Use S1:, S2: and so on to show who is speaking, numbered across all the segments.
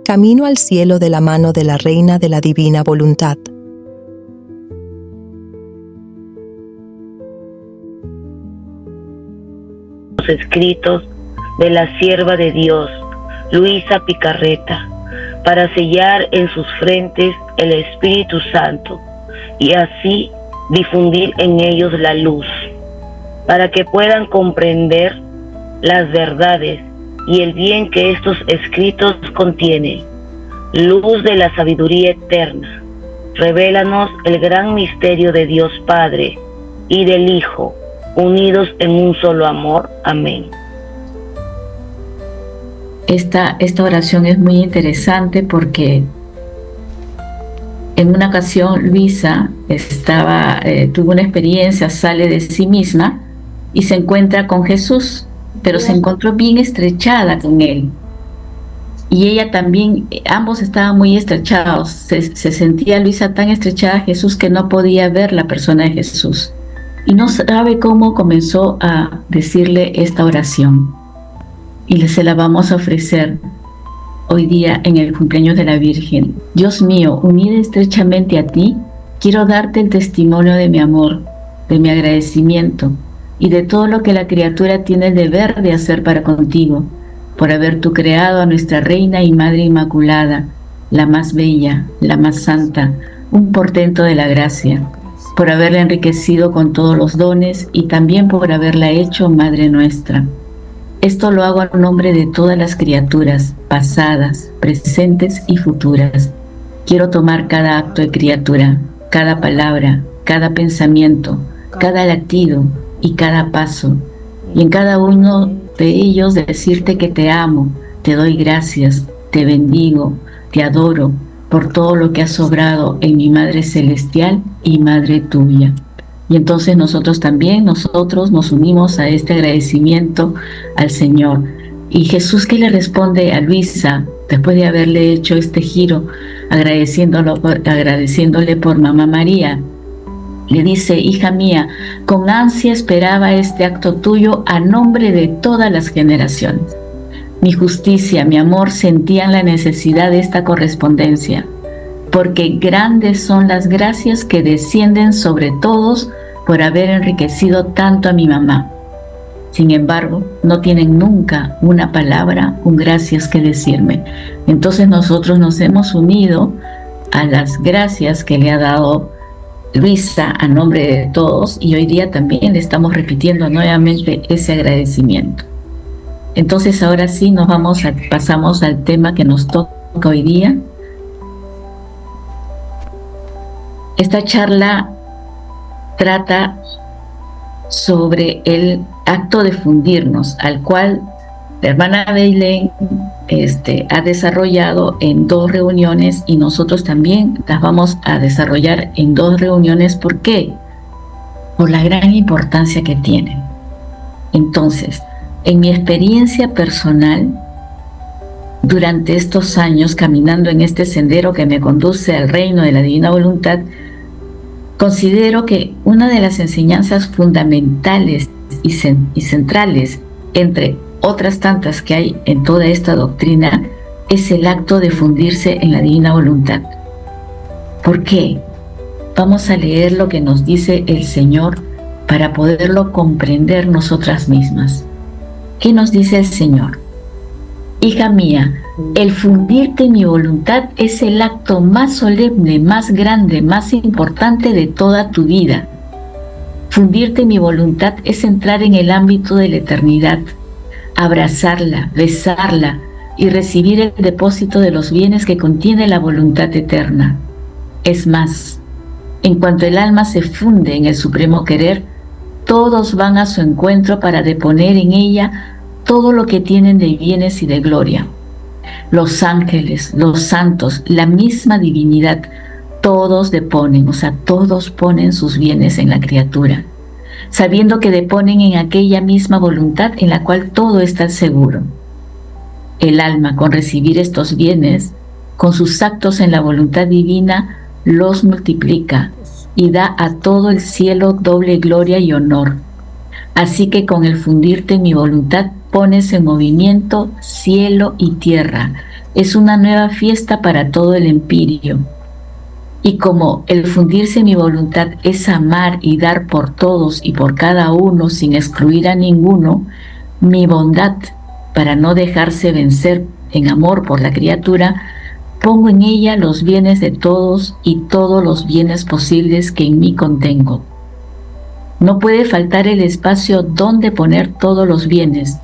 S1: camino al cielo de la mano de la Reina de la Divina Voluntad.
S2: Los escritos de la sierva de Dios, Luisa Picarreta, para sellar en sus frentes el Espíritu Santo y así difundir en ellos la luz, para que puedan comprender las verdades y el bien que estos escritos contienen. Luz de la sabiduría eterna, revélanos el gran misterio de Dios Padre y del Hijo, unidos en un solo amor. Amén.
S3: Esta oración es muy interesante porque en una ocasión Luisa tuvo una experiencia, sale de sí misma y se encuentra con Jesús, pero se encontró bien estrechada con él. Y ella también, ambos estaban muy estrechados. Se sentía Luisa tan estrechada a Jesús que no podía ver la persona de Jesús. Y no sabe cómo comenzó a decirle esta oración. Y se la vamos a ofrecer hoy día en el cumpleaños de la Virgen. Dios mío, unida estrechamente a ti, quiero darte el testimonio de mi amor, de mi agradecimiento y de todo lo que la criatura tiene el deber de hacer para contigo, por haber tú creado a nuestra Reina y Madre Inmaculada, la más bella, la más santa, un portento de la gracia, por haberla enriquecido con todos los dones y también por haberla hecho Madre nuestra. Esto lo hago en nombre de todas las criaturas, pasadas, presentes y futuras. Quiero tomar cada acto de criatura, cada palabra, cada pensamiento, cada latido y cada paso, y en cada uno de ellos decirte que te amo, te doy gracias, te bendigo, te adoro por todo lo que has obrado en mi Madre Celestial y Madre tuya. Y entonces nosotros nos unimos a este agradecimiento al Señor. Y Jesús, ¿qué le responde a Luisa después de haberle hecho este giro, agradeciéndole por Mamá María? Le dice: hija mía, con ansia esperaba este acto tuyo a nombre de todas las generaciones. Mi justicia, mi amor sentían la necesidad de esta correspondencia, porque grandes son las gracias que descienden sobre todos por haber enriquecido tanto a mi mamá. Sin embargo, no tienen nunca una palabra, un gracias que decirme. Entonces nosotros nos hemos unido a las gracias que le ha dado Luisa a nombre de todos, y hoy día también le estamos repitiendo nuevamente ese agradecimiento. Entonces ahora sí pasamos al tema que nos toca hoy día. Esta charla trata sobre el acto de fundirnos, al cual la hermana Belén ha desarrollado en 2 reuniones, y nosotros también las vamos a desarrollar en 2 reuniones. ¿Por qué? Por la gran importancia que tienen. Entonces, en mi experiencia personal, durante estos años caminando en este sendero que me conduce al reino de la Divina Voluntad, considero que una de las enseñanzas fundamentales y centrales, entre otras tantas que hay en toda esta doctrina, es el acto de fundirse en la Divina Voluntad. ¿Por qué? Vamos a leer lo que nos dice el Señor para poderlo comprender nosotras mismas. ¿Qué nos dice el Señor? Hija mía, el fundirte en mi voluntad es el acto más solemne, más grande, más importante de toda tu vida. Fundirte en mi voluntad es entrar en el ámbito de la eternidad, abrazarla, besarla y recibir el depósito de los bienes que contiene la voluntad eterna. Es más, en cuanto el alma se funde en el supremo querer, todos van a su encuentro para deponer en ella todo lo que tienen de bienes y de gloria. Los ángeles, los santos, la misma divinidad, todos deponen, todos ponen sus bienes en la criatura, sabiendo que deponen en aquella misma voluntad en la cual todo está seguro. El alma, con recibir estos bienes, con sus actos en la voluntad divina, los multiplica y da a todo el cielo doble gloria y honor. Así que con el fundirte en mi voluntad pones en movimiento cielo y tierra, es una nueva fiesta para todo el empirio. Y como el fundirse en mi voluntad es amar y dar por todos y por cada uno sin excluir a ninguno, mi bondad, para no dejarse vencer en amor por la criatura, pongo en ella los bienes de todos y todos los bienes posibles que en mí contengo. No puede faltar el espacio donde poner todos los bienes,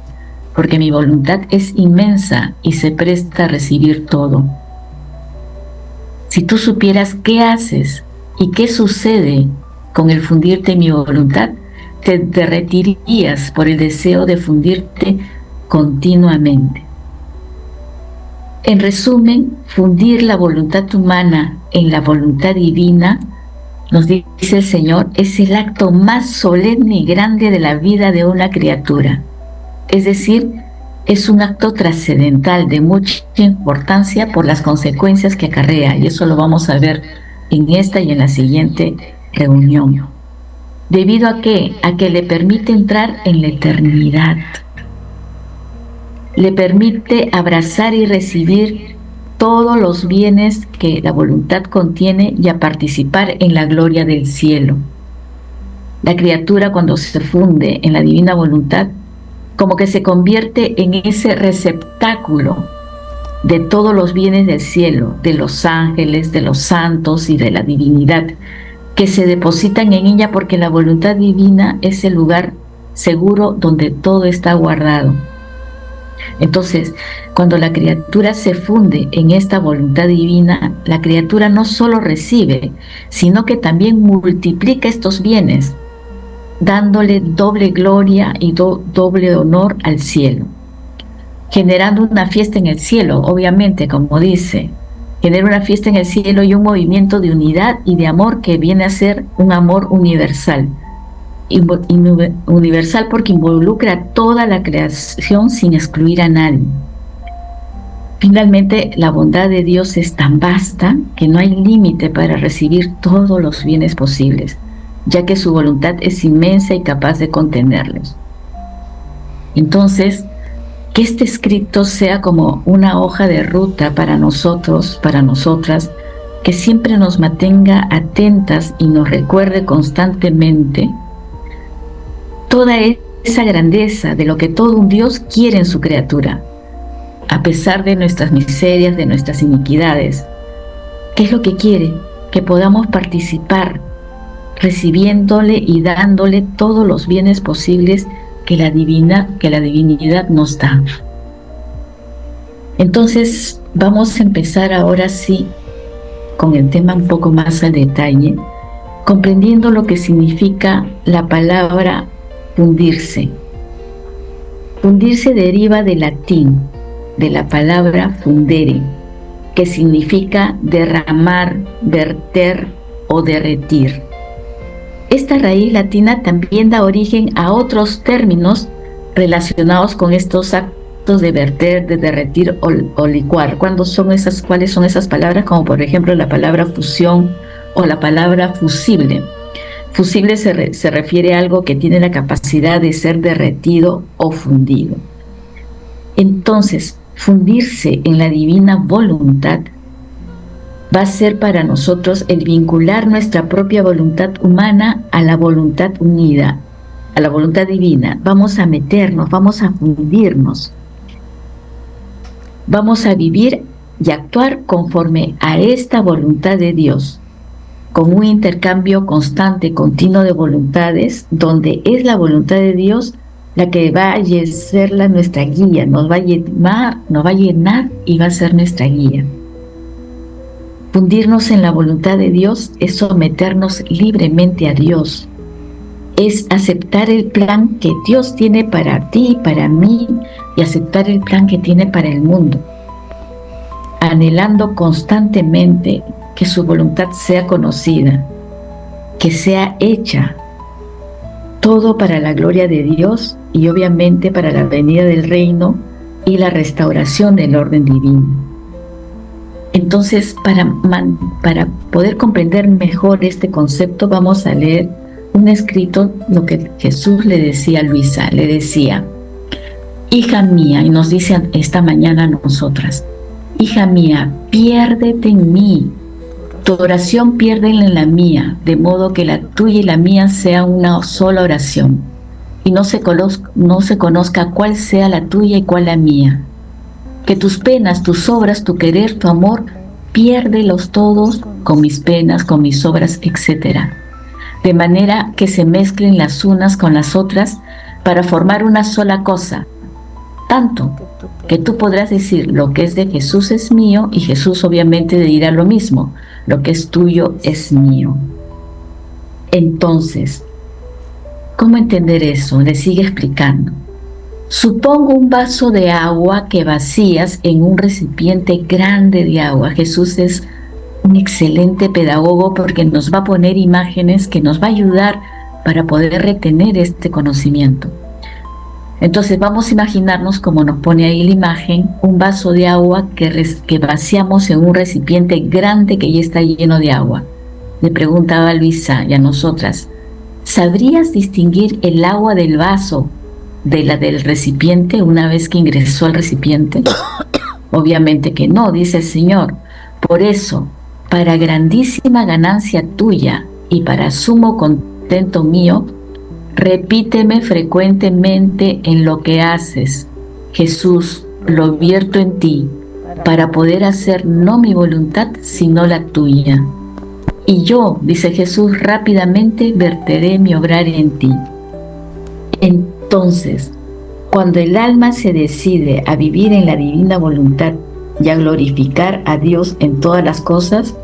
S3: porque mi voluntad es inmensa y se presta a recibir todo. Si tú supieras qué haces y qué sucede con el fundirte en mi voluntad, te derretirías por el deseo de fundirte continuamente. En resumen, fundir la voluntad humana en la voluntad divina, nos dice el Señor, es el acto más solemne y grande de la vida de una criatura. Es decir, es un acto trascendental de mucha importancia por las consecuencias que acarrea, y eso lo vamos a ver en esta y en la siguiente reunión. ¿Debido a qué? A que le permite entrar en la eternidad. Le permite abrazar y recibir todos los bienes que la voluntad contiene y a participar en la gloria del cielo. La criatura, cuando se funde en la divina voluntad, como que se convierte en ese receptáculo de todos los bienes del cielo, de los ángeles, de los santos y de la divinidad, que se depositan en ella, porque la voluntad divina es el lugar seguro donde todo está guardado. Entonces, cuando la criatura se funde en esta voluntad divina, la criatura no solo recibe, sino que también multiplica estos bienes, dándole doble gloria y doble honor al cielo, generando una fiesta en el cielo, obviamente, como dice, genera una fiesta en el cielo y un movimiento de unidad y de amor que viene a ser un amor universal. Universal porque involucra a toda la creación sin excluir a nadie. Finalmente, la bondad de Dios es tan vasta que no hay límite para recibir todos los bienes posibles, ya que su voluntad es inmensa y capaz de contenerlos. Entonces, que este escrito sea como una hoja de ruta para nosotros, para nosotras, que siempre nos mantenga atentas y nos recuerde constantemente toda esa grandeza de lo que todo un Dios quiere en su criatura, a pesar de nuestras miserias, de nuestras iniquidades. ¿Qué es lo que quiere? Que podamos participar, recibiéndole y dándole todos los bienes posibles que la divinidad nos da. Entonces, vamos a empezar ahora sí con el tema un poco más al detalle, comprendiendo lo que significa la palabra fundirse. Fundirse deriva del latín, de la palabra fundere, que significa derramar, verter o derretir. Esta raíz latina también da origen a otros términos relacionados con estos actos de verter, de derretir o licuar. ¿Cuáles son esas palabras? Como por ejemplo la palabra fusión o la palabra fusible. Fusible se refiere a algo que tiene la capacidad de ser derretido o fundido. Entonces, fundirse en la divina voluntad va a ser para nosotros el vincular nuestra propia voluntad humana a la voluntad unida, a la voluntad divina. Vamos a meternos, vamos a fundirnos. Vamos a vivir y actuar conforme a esta voluntad de Dios, con un intercambio constante, continuo de voluntades, donde es la voluntad de Dios la que va a ser nuestra guía, nos va a llenar y va a ser nuestra guía. Fundirnos en la voluntad de Dios es someternos libremente a Dios, es aceptar el plan que Dios tiene para ti y para mí, y aceptar el plan que tiene para el mundo, anhelando constantemente que su voluntad sea conocida, que sea hecha, todo para la gloria de Dios y obviamente para la venida del reino y la restauración del orden divino. Entonces, para poder comprender mejor este concepto, vamos a leer un escrito, lo que Jesús le decía a Luisa, le decía: hija mía, y nos dice esta mañana a nosotras, hija mía, piérdete en mí. Tu oración piérdela en la mía, de modo que la tuya y la mía sea una sola oración, y no se conozca cuál sea la tuya y cuál la mía. Que tus penas, tus obras, tu querer, tu amor, piérdelos todos con mis penas, con mis obras, etc. De manera que se mezclen las unas con las otras para formar una sola cosa, tanto que tú podrás decir lo que es de Jesús es mío, y Jesús obviamente dirá lo mismo, lo que es tuyo es mío. Entonces, ¿cómo entender eso? Le sigue explicando. Supongo un vaso de agua que vacías en un recipiente grande de agua. Jesús es un excelente pedagogo porque nos va a poner imágenes que nos va a ayudar para poder retener este conocimiento. Entonces vamos a imaginarnos, como nos pone ahí la imagen, un vaso de agua que vaciamos en un recipiente grande que ya está lleno de agua. Le preguntaba a Luisa y a nosotras, ¿sabrías distinguir el agua del vaso de la del recipiente una vez que ingresó al recipiente? Obviamente que no, dice el Señor. Por eso, para grandísima ganancia tuya y para sumo contento mío, repíteme frecuentemente en lo que haces. Jesús, lo vierto en ti, para poder hacer no mi voluntad, sino la tuya. Y yo, dice Jesús, rápidamente verteré mi obrar en ti. Entonces, cuando el alma se decide a vivir en la divina voluntad y a glorificar a Dios en todas las cosas,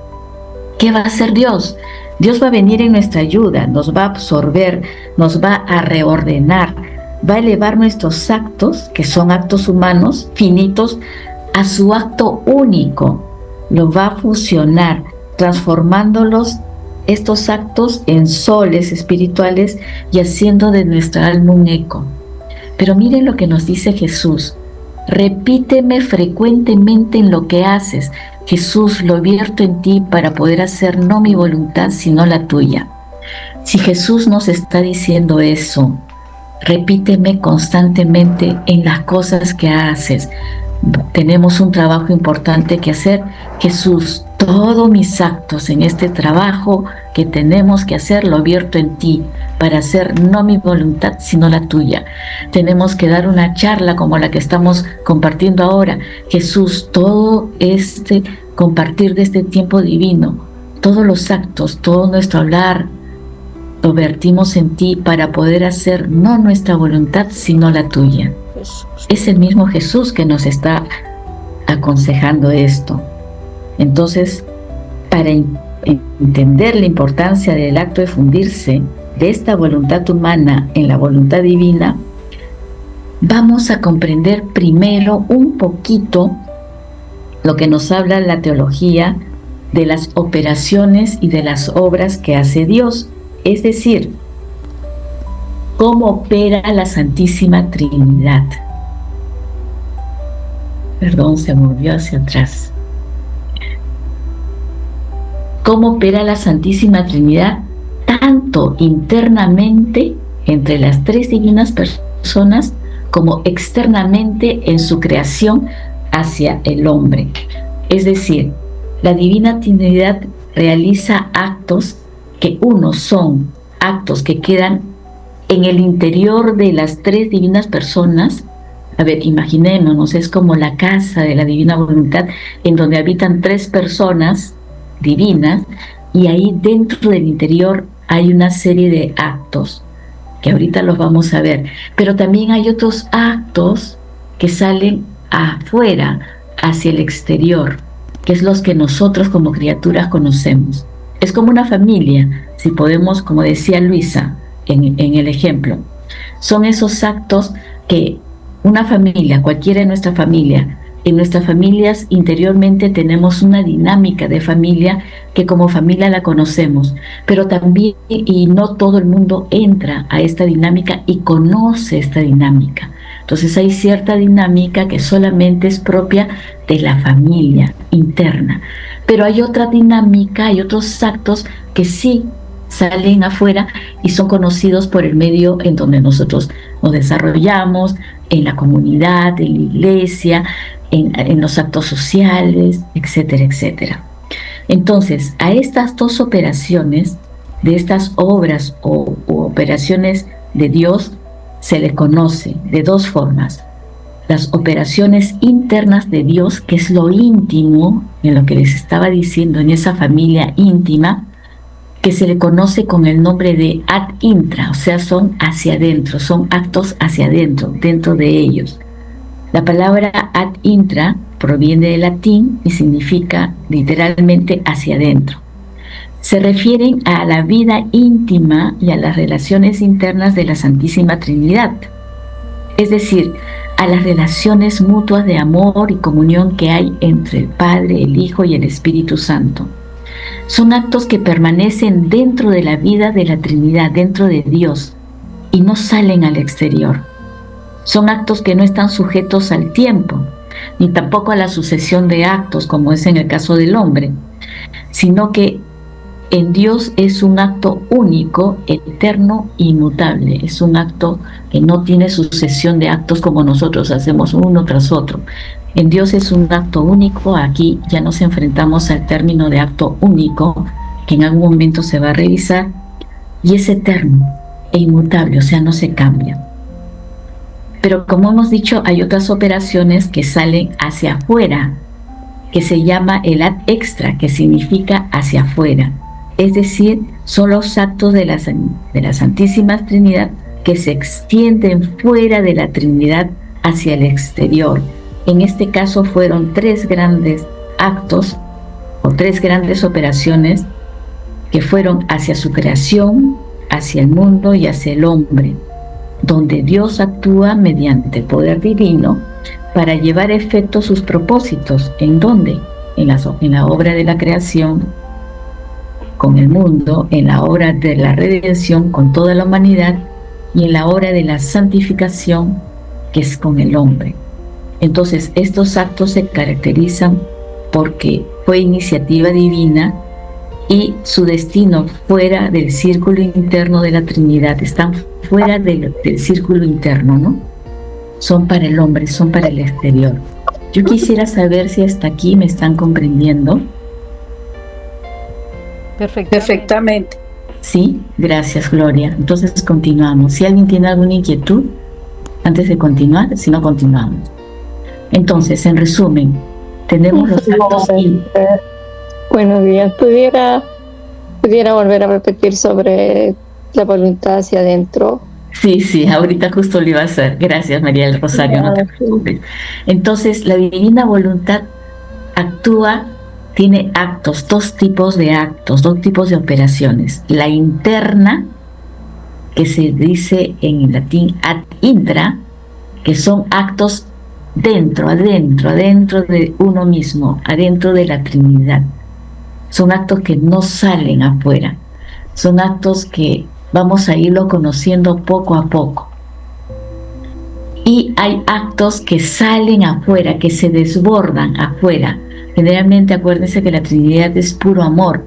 S3: ¿qué va a hacer Dios? Dios va a venir en nuestra ayuda, nos va a absorber, nos va a reordenar, va a elevar nuestros actos, que son actos humanos, finitos, a su acto único. Los va a fusionar, transformándolos, estos actos, en soles espirituales y haciendo de nuestra alma un eco. Pero miren lo que nos dice Jesús. Repíteme frecuentemente en lo que haces. Jesús, lo vierto en ti para poder hacer no mi voluntad, sino la tuya. Si Jesús nos está diciendo eso, repíteme constantemente en las cosas que haces. Tenemos un trabajo importante que hacer. Jesús, todos mis actos en este trabajo que tenemos que hacer, lo vierto en ti, para hacer no mi voluntad, sino la tuya. Tenemos que dar una charla como la que estamos compartiendo ahora. Jesús, todo este compartir de este tiempo divino, todos los actos, todo nuestro hablar, lo vertimos en ti para poder hacer no nuestra voluntad, sino la tuya. Es el mismo Jesús que nos está aconsejando esto. Entonces, para entender la importancia del acto de fundirse de esta voluntad humana en la voluntad divina, vamos a comprender primero un poquito lo que nos habla la teología de las operaciones y de las obras que hace Dios, es decir, cómo opera la Santísima Trinidad. Perdón, se movió hacia atrás. Cómo opera la Santísima Trinidad tanto internamente entre las tres divinas personas como externamente en su creación hacia el hombre. Es decir, la Divina Trinidad realiza actos que unos son actos que quedan en el interior de las tres divinas personas. A ver, imaginémonos, es como la casa de la Divina Voluntad en donde habitan tres personas divinas, y ahí dentro del interior hay una serie de actos que ahorita los vamos a ver, pero también hay otros actos que salen afuera, hacia el exterior, que es los que nosotros como criaturas conocemos. Es como una familia, si podemos, como decía Luisa en el ejemplo, son esos actos que una familia, cualquiera de nuestra familia, en nuestras familias interiormente tenemos una dinámica de familia que como familia la conocemos, pero también, y no todo el mundo entra a esta dinámica y conoce esta dinámica. Entonces hay cierta dinámica que solamente es propia de la familia interna, pero hay otra dinámica, hay otros actos que sí salen afuera y son conocidos por el medio en donde nosotros nos desarrollamos, en la comunidad, en la iglesia, en los actos sociales, etcétera, etcétera. Entonces, a estas dos operaciones, de estas obras u operaciones de Dios, se le conoce de dos formas. Las operaciones internas de Dios, que es lo íntimo, en lo que les estaba diciendo, en esa familia íntima, que se le conoce con el nombre de ad intra, o sea, son hacia adentro, son actos hacia adentro, dentro de ellos. La palabra ad intra proviene del latín y significa literalmente hacia adentro. Se refieren a la vida íntima y a las relaciones internas de la Santísima Trinidad, es decir, a las relaciones mutuas de amor y comunión que hay entre el Padre, el Hijo y el Espíritu Santo. Son actos que permanecen dentro de la vida de la Trinidad, dentro de Dios, y no salen al exterior. Son actos que no están sujetos al tiempo, ni tampoco a la sucesión de actos, como es en el caso del hombre, sino que en Dios es un acto único, eterno e inmutable. Es un acto que no tiene sucesión de actos como nosotros hacemos uno tras otro. En Dios es un acto único. Aquí ya nos enfrentamos al término de acto único, que en algún momento se va a revisar, y es eterno e inmutable, o sea, no se cambia. Pero como hemos dicho, hay otras operaciones que salen hacia afuera, que se llama el ad extra, que significa hacia afuera. Es decir, son los actos de la Santísima Trinidad que se extienden fuera de la Trinidad hacia el exterior. En este caso fueron 3 grandes actos o 3 grandes operaciones que fueron hacia su creación, hacia el mundo y hacia el hombre, donde Dios actúa mediante el poder divino para llevar a efecto sus propósitos. ¿En dónde? En la obra de la creación con el mundo, en la obra de la redención con toda la humanidad y en la obra de la santificación, que es con el hombre. Entonces, estos actos se caracterizan porque fue iniciativa divina y su destino fuera del círculo interno de la Trinidad, están fuera del círculo interno, ¿no? Son para el hombre, son para el exterior. Yo quisiera saber si hasta aquí me están comprendiendo.
S4: Perfectamente.
S3: Sí, gracias, Gloria. Entonces continuamos. Si alguien tiene alguna inquietud antes de continuar, si no, continuamos. Entonces, en resumen, tenemos los actos y...
S4: Buenos días. ¿Pudiera volver a repetir sobre la voluntad hacia adentro?
S3: Sí, ahorita justo lo iba a hacer. Gracias, María del Rosario. No te preocupes. Entonces, la divina voluntad actúa, tiene actos, 2 tipos de actos, 2 tipos de operaciones. La interna, que se dice en latín ad intra, que son actos adentro de uno mismo, adentro de la Trinidad. Son actos que no salen afuera, son actos que vamos a irlo conociendo poco a poco. Y hay actos que salen afuera, que se desbordan afuera. Generalmente acuérdense que la Trinidad es puro amor.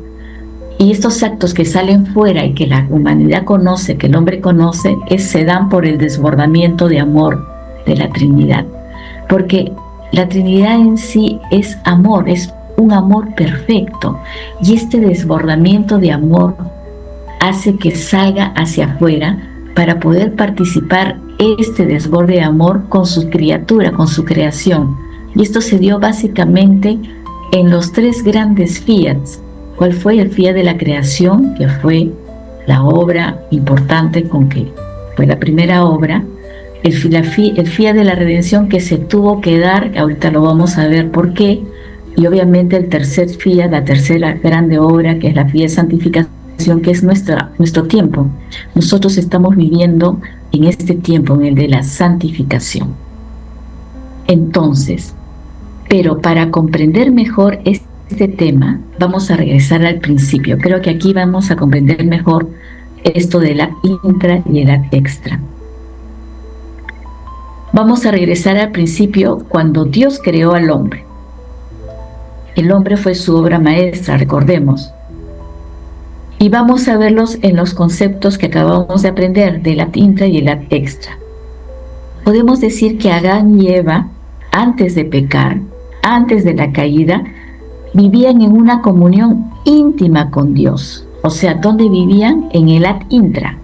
S3: Y estos actos que salen fuera y que la humanidad conoce, que el hombre conoce, se dan por el desbordamiento de amor de la Trinidad. Porque la Trinidad en sí es amor, es un amor perfecto. Y este desbordamiento de amor hace que salga hacia afuera para poder participar este desborde de amor con su criatura, con su creación. Y esto se dio básicamente en los 3 grandes fiats. ¿Cuál fue el fiat de la creación? Que fue la obra importante con que fue la primera obra. El fiat de la redención, que se tuvo que dar, ahorita lo vamos a ver por qué. Y obviamente el tercer fiat, la tercera grande obra, que es la fiat de santificación, que es nuestro tiempo. Nosotros estamos viviendo en este tiempo, en el de la santificación. Entonces, pero para comprender mejor este tema, vamos a regresar al principio. Creo que aquí vamos a comprender mejor esto del ad intra y el ad extra. Vamos a regresar al principio, cuando Dios creó al hombre. El hombre fue su obra maestra, recordemos. Y vamos a verlos en los conceptos que acabamos de aprender del ad intra y el ad extra. podemos decir que Adán y Eva, antes de pecar, antes de la caída, vivían en una comunión íntima con Dios. O sea, ¿dónde vivían? En el ad intra.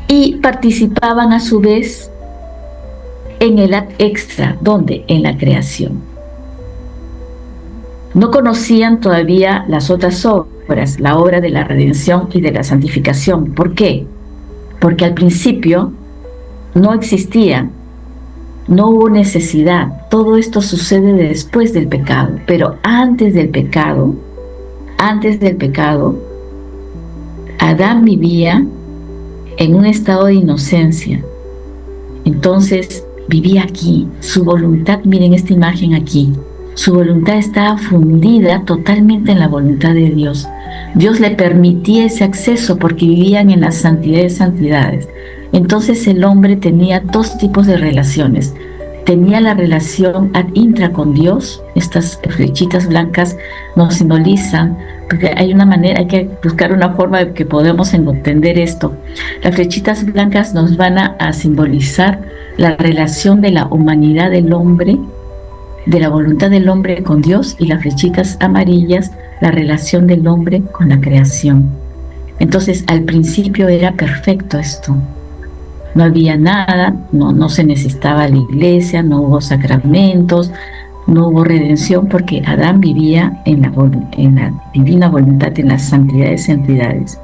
S3: Y participaban a su vez en el ad extra. ¿Dónde? En la creación. No conocían todavía las otras obras, la obra de la redención y de la santificación. ¿Por qué? Porque al principio no existían, no hubo necesidad. Todo esto sucede después del pecado, pero antes del pecado, Adán vivía en un estado de inocencia. Entonces vivía aquí, su voluntad, miren esta imagen aquí, su voluntad estaba fundida totalmente en la voluntad de Dios. Dios le permitía ese acceso porque vivían en la santidad de santidades. Entonces el hombre tenía dos tipos de relaciones. Tenía la relación ad intra con Dios. Estas flechitas blancas nos simbolizan, porque hay una manera, hay que buscar una forma de que podamos entender esto. Las flechitas blancas nos van a simbolizar la relación de la humanidad del hombre, de la voluntad del hombre con Dios, y las flechitas amarillas, la relación del hombre con la creación. Entonces, al principio era perfecto esto. No había nada, no se necesitaba la iglesia, no hubo sacramentos, no hubo redención, porque Adán vivía en la divina voluntad, en la santidad de santidades,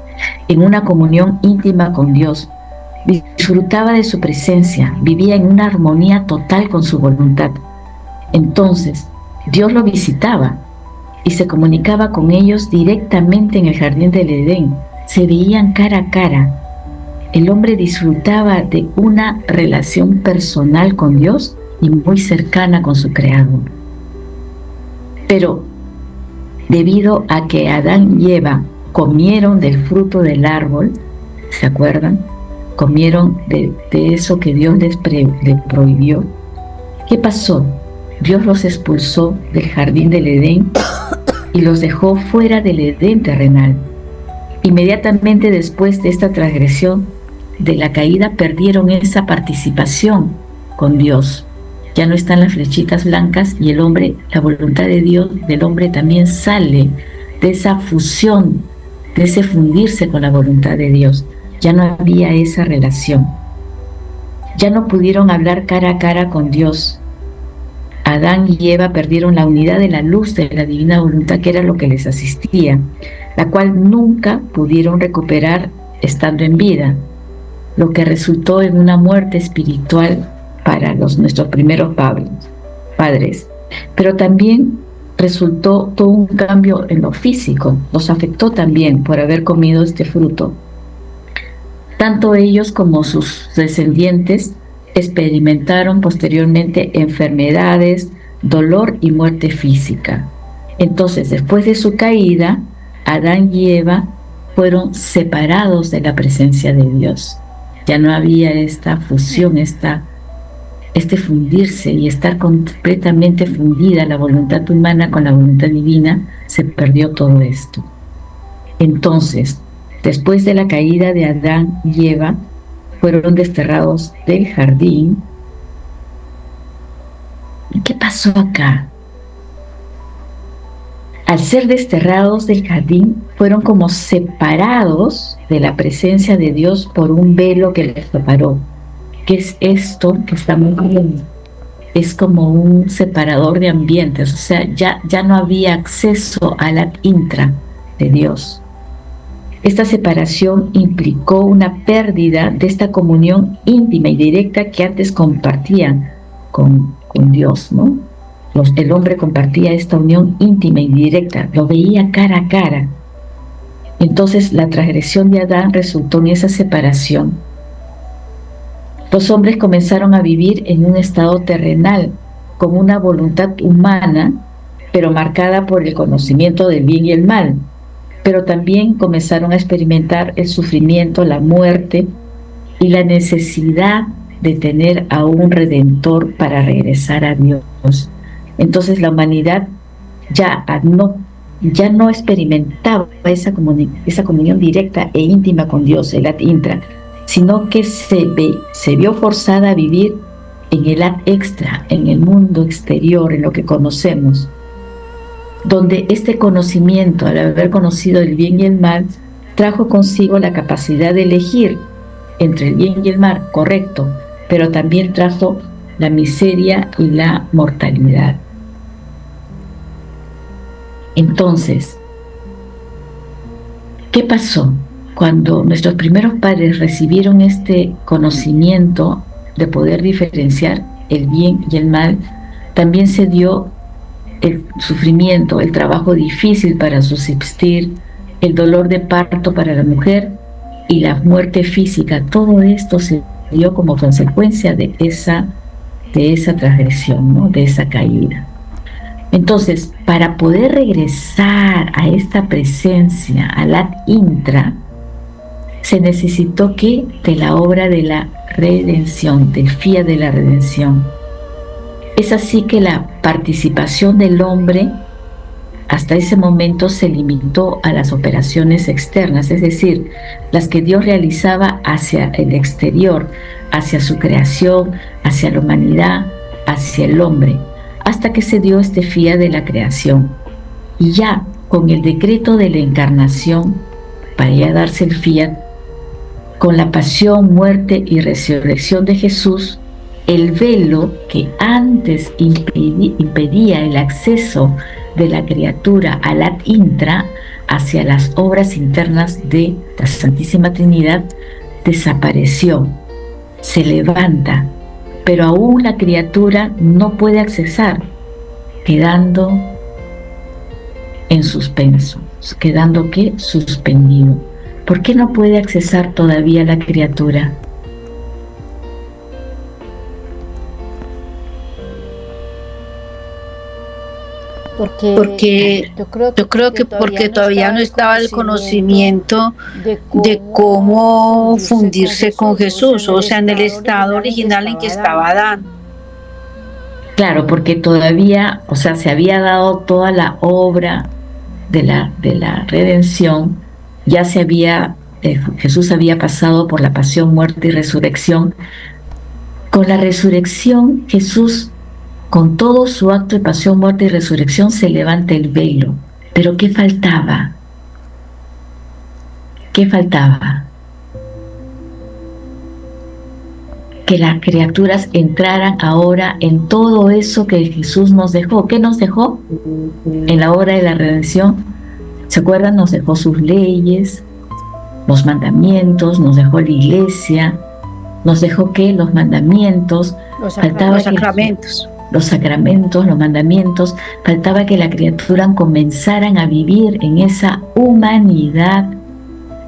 S3: en una comunión íntima con Dios. Disfrutaba de su presencia, vivía en una armonía total con su voluntad. Entonces, Dios lo visitaba y se comunicaba con ellos directamente en el jardín del Edén. Se veían cara a cara. El hombre disfrutaba de una relación personal con Dios y muy cercana con su Creador. Pero debido a que Adán y Eva comieron del fruto del árbol, ¿se acuerdan? Comieron de eso que Dios les prohibió. ¿Qué pasó? Dios los expulsó del jardín del Edén y los dejó fuera del Edén terrenal. Inmediatamente después de esta transgresión de la caída, perdieron esa participación con Dios. Ya no están las flechitas blancas y el hombre, la voluntad de Dios del hombre también sale de esa fusión, de ese fundirse con la voluntad de Dios. Ya no había esa relación. Ya no pudieron hablar cara a cara con Dios. Adán y Eva perdieron la unidad de la luz de la divina voluntad, que era lo que les asistía, la cual nunca pudieron recuperar estando en vida, lo que resultó en una muerte espiritual para nuestros primeros padres. Pero también resultó todo un cambio en lo físico, los afectó también por haber comido este fruto. Tanto ellos como sus descendientes experimentaron posteriormente enfermedades, dolor y muerte física. Entonces, después de su caída, Adán y Eva fueron separados de la presencia de Dios. Ya no había esta fusión, este fundirse y estar completamente fundida la voluntad humana con la voluntad divina. Se perdió todo esto. Entonces, después de la caída de Adán y Eva, fueron desterrados del jardín. ¿Qué pasó acá? Al ser desterrados del jardín, fueron como separados de la presencia de Dios por un velo que les separó. ¿Qué es esto que estamos viendo? Es como un separador de ambientes, o sea, ya no había acceso al ad intra de Dios. Esta separación implicó una pérdida de esta comunión íntima y directa que antes compartían con Dios, ¿no? El hombre compartía esta unión íntima y directa, lo veía cara a cara. Entonces la transgresión de Adán resultó en esa separación. Los hombres comenzaron a vivir en un estado terrenal, con una voluntad humana, pero marcada por el conocimiento del bien y el mal. Pero también comenzaron a experimentar el sufrimiento, la muerte y la necesidad de tener a un redentor para regresar a Dios. Entonces la humanidad ya no experimentaba esa comunión directa e íntima con Dios, el ad intra, sino que se vio forzada a vivir en el ad extra, en el mundo exterior, en lo que conocemos, donde este conocimiento, al haber conocido el bien y el mal, trajo consigo la capacidad de elegir entre el bien y el mal, correcto, pero también trajo la miseria y la mortalidad. Entonces, ¿qué pasó? Cuando nuestros primeros padres recibieron este conocimiento de poder diferenciar el bien y el mal, también se dio el sufrimiento, el trabajo difícil para subsistir, el dolor de parto para la mujer y la muerte física. Todo esto se dio como consecuencia de esa transgresión, ¿no? De esa caída. Entonces, para poder regresar a esta presencia, al ad intra, se necesitó que de la obra de la redención, del fiat de la redención. Es así que la participación del hombre hasta ese momento se limitó a las operaciones externas, es decir, las que Dios realizaba hacia el exterior, hacia su creación, hacia la humanidad, hacia el hombre, hasta que se dio este fiat de la creación. Y ya con el decreto de la encarnación, para ya darse el fiat, con la pasión, muerte y resurrección de Jesús, el velo que antes impedía el acceso de la criatura al ad intra, hacia las obras internas de la Santísima Trinidad, desapareció, se levanta, pero aún la criatura no puede accesar, quedando en suspenso, quedando ¿qué? Suspendido. ¿Por qué no puede accesar todavía la criatura?
S5: Porque yo creo que porque todavía no estaba el conocimiento de cómo fundirse con Jesús, o sea, en el estado original en que estaba Adán.
S3: Claro, porque todavía, o sea, se había dado toda la obra de la redención, ya se había, Jesús había pasado por la pasión, muerte y resurrección. Con la resurrección, Jesús, con todo su acto de pasión, muerte y resurrección, se levanta el velo. Pero ¿qué faltaba? ¿Qué faltaba? Que las criaturas entraran ahora en todo eso que Jesús nos dejó. ¿Qué nos dejó? En la obra de la redención, ¿se acuerdan? Nos dejó sus leyes, los mandamientos, nos dejó la iglesia, nos dejó ¿qué? Los mandamientos, los sacramentos. Los sacramentos, los mandamientos, faltaba que la criatura comenzaran a vivir en esa humanidad,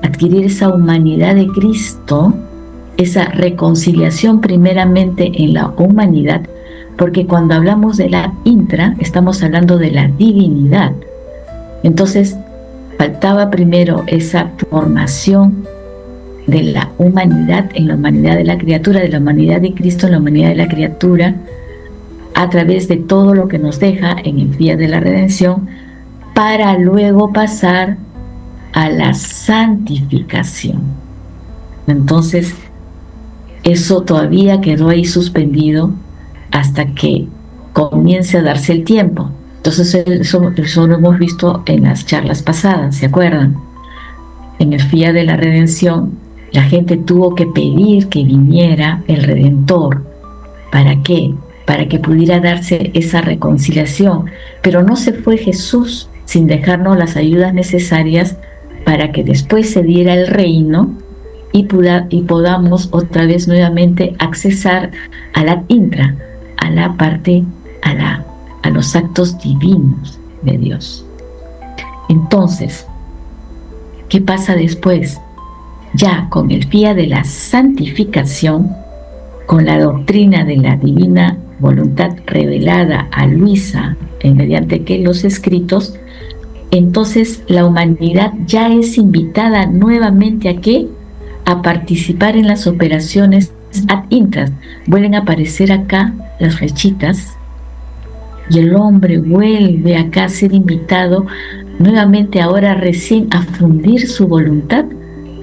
S3: adquirir esa humanidad de Cristo, esa reconciliación primeramente en la humanidad, porque cuando hablamos de la intra, estamos hablando de la divinidad. Entonces, faltaba primero esa formación de la humanidad en la humanidad de la criatura, de la humanidad de Cristo en la humanidad de la criatura, a través de todo lo que nos deja en el fiat de la redención, para luego pasar a la santificación. Entonces, eso todavía quedó ahí suspendido hasta que comience a darse el tiempo. Entonces, eso lo hemos visto en las charlas pasadas, ¿se acuerdan? En el fiat de la redención, la gente tuvo que pedir que viniera el Redentor. ¿Para qué? Para que pudiera darse esa reconciliación. Pero no se fue Jesús sin dejarnos las ayudas necesarias para que después se diera el reino y podamos otra vez nuevamente accesar a la intra, a la parte, a los actos divinos de Dios. Entonces, ¿qué pasa después? Ya con el fiat de la santificación, con la doctrina de la divina voluntad revelada a Luisa mediante que los escritos, entonces la humanidad ya es invitada nuevamente ¿a qué? A participar en las operaciones ad intras. Vuelven a aparecer acá las flechitas y el hombre vuelve acá a ser invitado nuevamente ahora recién a fundir su voluntad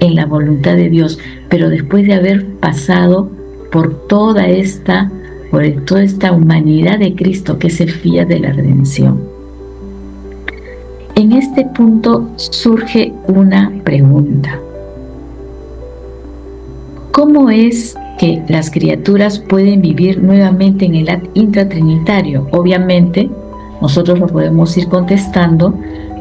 S3: en la voluntad de Dios, pero después de haber pasado por toda esta humanidad de Cristo, que es el fiat de la redención. En este punto surge una pregunta. ¿Cómo es que las criaturas pueden vivir nuevamente en el ad intratrinitario? Obviamente, nosotros lo podemos ir contestando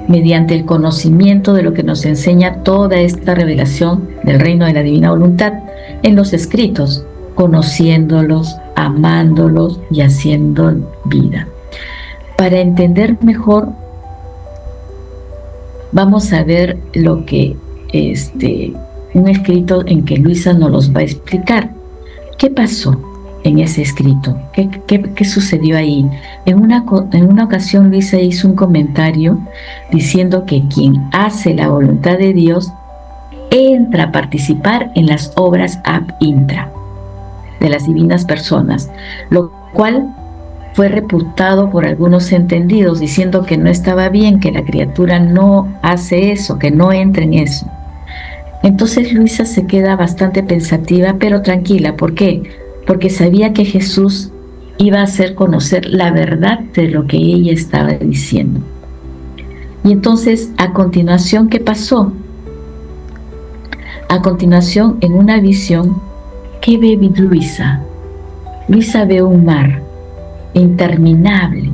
S3: mediante el conocimiento de lo que nos enseña toda esta revelación del reino de la divina voluntad en los escritos, conociéndolos, amándolos y haciendo vida. Para entender mejor, vamos a ver lo que un escrito en que Luisa nos los va a explicar. ¿Qué pasó en ese escrito? ¿Qué sucedió ahí? En una ocasión Luisa hizo un comentario diciendo que quien hace la voluntad de Dios entra a participar en las obras ab intra de las divinas personas, lo cual fue reputado por algunos entendidos, diciendo que no estaba bien, que la criatura no hace eso, que no entra en eso. Entonces Luisa se queda bastante pensativa, pero tranquila. ¿Por qué? Porque sabía que Jesús iba a hacer conocer la verdad de lo que ella estaba diciendo. Y entonces, a continuación, ¿qué pasó? A continuación, en una visión, ¿qué ve Luisa? Luisa ve un mar interminable,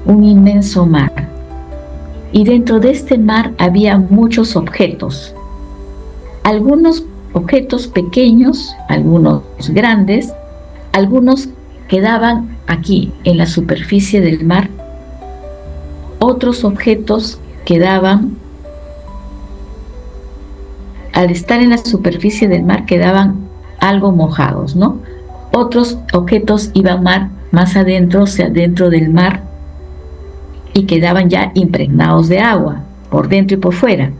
S3: un inmenso mar. Y dentro de este mar había muchos objetos. Algunos objetos pequeños, algunos grandes, algunos quedaban aquí en la superficie del mar. Otros objetos quedaban, al estar en la superficie del mar, quedaban algo mojados, ¿no? Otros objetos iban más adentro, o sea, dentro del mar, y quedaban ya impregnados de agua, por dentro y por fuera.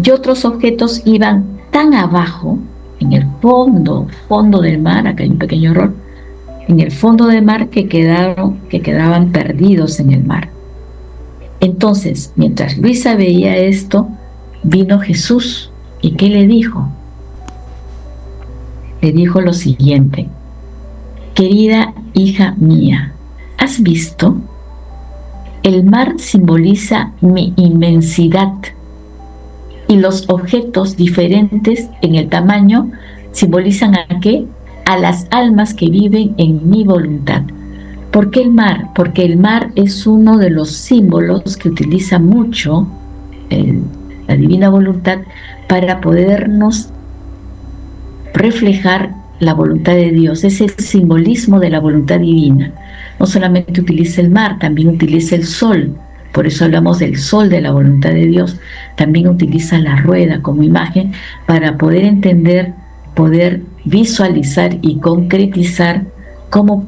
S3: Y otros objetos iban tan abajo, en el fondo del mar, acá hay un pequeño error, en el fondo del mar que quedaban perdidos en el mar. Entonces, mientras Luisa veía esto, vino Jesús. ¿Y qué le dijo? Le dijo lo siguiente: querida hija mía, ¿has visto? El mar simboliza mi inmensidad y los objetos diferentes en el tamaño simbolizan ¿a qué? A las almas que viven en mi voluntad. ¿Por qué el mar? Porque el mar es uno de los símbolos que utiliza mucho la divina voluntad para podernos reflejar la voluntad de Dios. Es el simbolismo de la voluntad divina. No solamente utiliza el mar, también utiliza el sol. Por eso hablamos del sol de la voluntad de Dios. También utiliza la rueda como imagen para poder entender, poder visualizar y concretizar cómo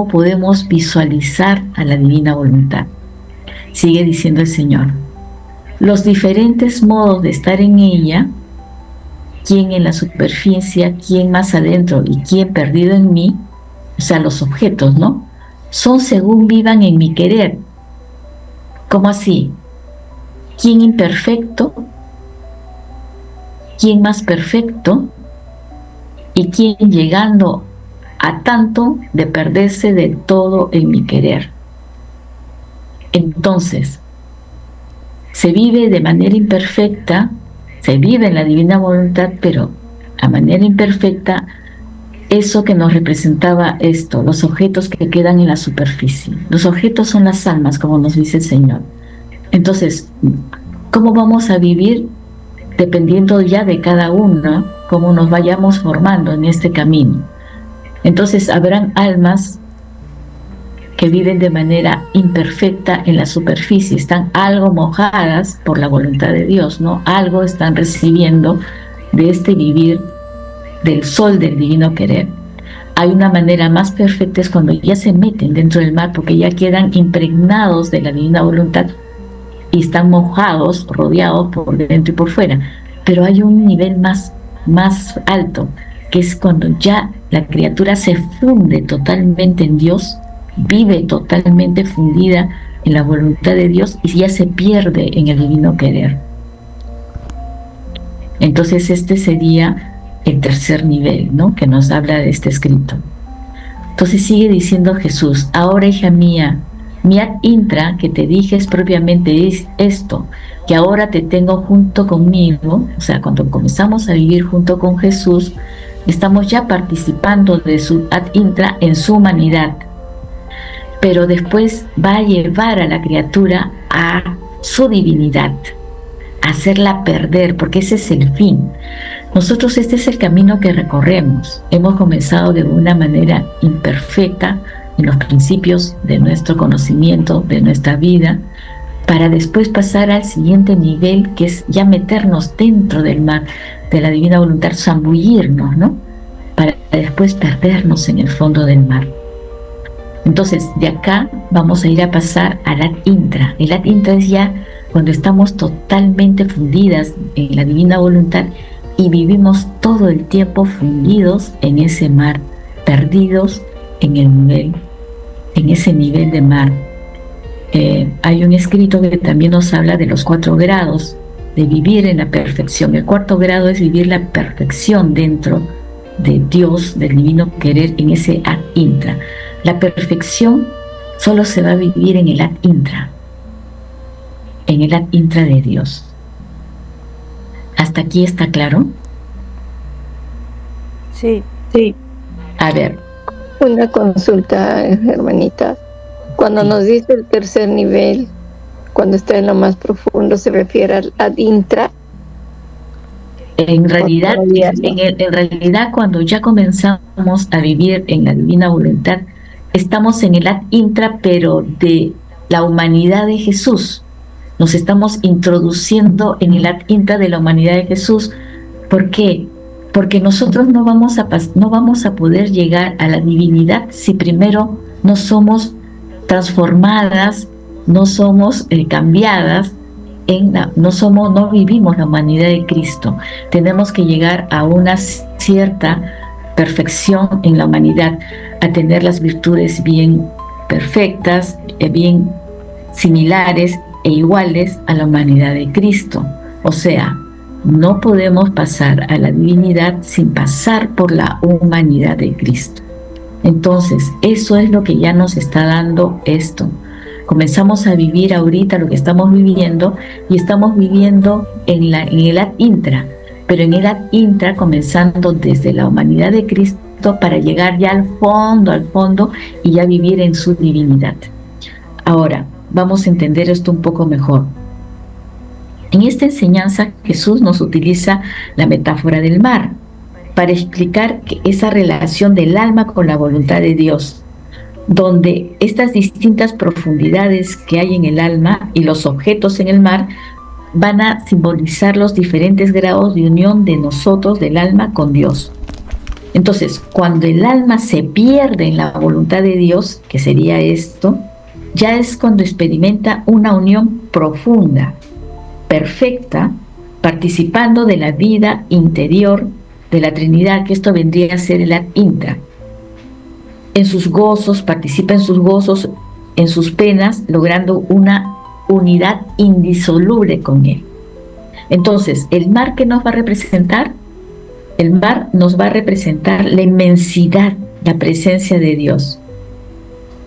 S3: podemos visualizar a la divina voluntad. Sigue diciendo el Señor: los diferentes modos de estar en ella, quién en la superficie, quién más adentro y quién perdido en mí, o sea, los objetos, ¿no? Son según vivan en mi querer. ¿Cómo así? ¿Quién imperfecto? ¿Quién más perfecto? ¿Y quién llegando a tanto de perderse de todo en mi querer? Entonces, se vive de manera imperfecta, se vive en la divina voluntad, pero a manera imperfecta, eso que nos representaba esto, los objetos que quedan en la superficie. Los objetos son las almas, como nos dice el Señor. Entonces, ¿cómo vamos a vivir? Dependiendo ya de cada uno, cómo nos vayamos formando en este camino. Entonces, habrán almas que viven de manera imperfecta en la superficie, están algo mojadas por la voluntad de Dios, ¿no? Algo están recibiendo de este vivir del sol del divino querer. Hay una manera más perfecta, es cuando ya se meten dentro del mar, porque ya quedan impregnados de la divina voluntad y están mojados, rodeados por dentro y por fuera. Pero hay un nivel más alto, que es cuando ya la criatura se funde totalmente en Dios, vive totalmente fundida en la voluntad de Dios y ya se pierde en el divino querer. Entonces este sería el tercer nivel, ¿no?, que nos habla de este escrito. Entonces sigue diciendo Jesús: ahora, hija mía, mi ad intra que te dije es propiamente esto, que ahora te tengo junto conmigo. O sea, cuando comenzamos a vivir junto con Jesús, estamos ya participando de su ad intra en su humanidad, pero después va a llevar a la criatura a su divinidad, a hacerla perder, porque ese es el fin. Nosotros, este es el camino que recorremos. Hemos comenzado de una manera imperfecta en los principios de nuestro conocimiento, de nuestra vida, para después pasar al siguiente nivel, que es ya meternos dentro del mar de la divina voluntad, zambullirnos, ¿no?, para después perdernos en el fondo del mar. Entonces, de acá vamos a ir a pasar al ad intra. El ad intra es ya cuando estamos totalmente fundidas en la divina voluntad y vivimos todo el tiempo fundidos en ese mar, perdidos en el nivel, en ese nivel de mar. Hay un escrito que también nos habla de los 4 grados, de vivir en la perfección. El 4º grado es vivir la perfección dentro de Dios, del divino querer, en ese ad intra. La perfección solo se va a vivir en el ad intra, en el ad intra de Dios. ¿Hasta aquí está claro?
S6: Sí.
S3: A ver.
S4: Una consulta, hermanita. Cuando nos dice el tercer nivel, cuando está en lo más profundo, ¿se refiere al ad intra?
S3: En realidad, en realidad, cuando ya comenzamos a vivir en la divina voluntad, estamos en el ad intra, pero de la humanidad de Jesús. Nos estamos introduciendo en el ad intra de la humanidad de Jesús. ¿Por qué? Porque nosotros no vamos a poder llegar a la divinidad si primero no somos transformadas, no somos cambiadas, no vivimos la humanidad de Cristo. Tenemos que llegar a una cierta perfección en la humanidad, a tener las virtudes bien perfectas, bien similares e iguales a la humanidad de Cristo. O sea, no podemos pasar a la divinidad sin pasar por la humanidad de Cristo. Entonces, eso es lo que ya nos está dando esto. Comenzamos a vivir ahorita lo que estamos viviendo, y estamos viviendo en el ad intra, pero en el ad intra comenzando desde la humanidad de Cristo para llegar ya al fondo y ya vivir en su divinidad. Ahora, vamos a entender esto un poco mejor. En esta enseñanza Jesús nos utiliza la metáfora del mar para explicar esa relación del alma con la voluntad de Dios, donde estas distintas profundidades que hay en el alma y los objetos en el mar van a simbolizar los diferentes grados de unión de nosotros, del alma, con Dios. Entonces, cuando el alma se pierde en la voluntad de Dios, que sería esto, ya es cuando experimenta una unión profunda, perfecta, participando de la vida interior de la Trinidad, que esto vendría a ser el ad intra. En sus gozos, participa en sus gozos, en sus penas, logrando una unidad indisoluble con Él. Entonces, ¿el mar qué nos va a representar? El mar nos va a representar la inmensidad, la presencia de Dios.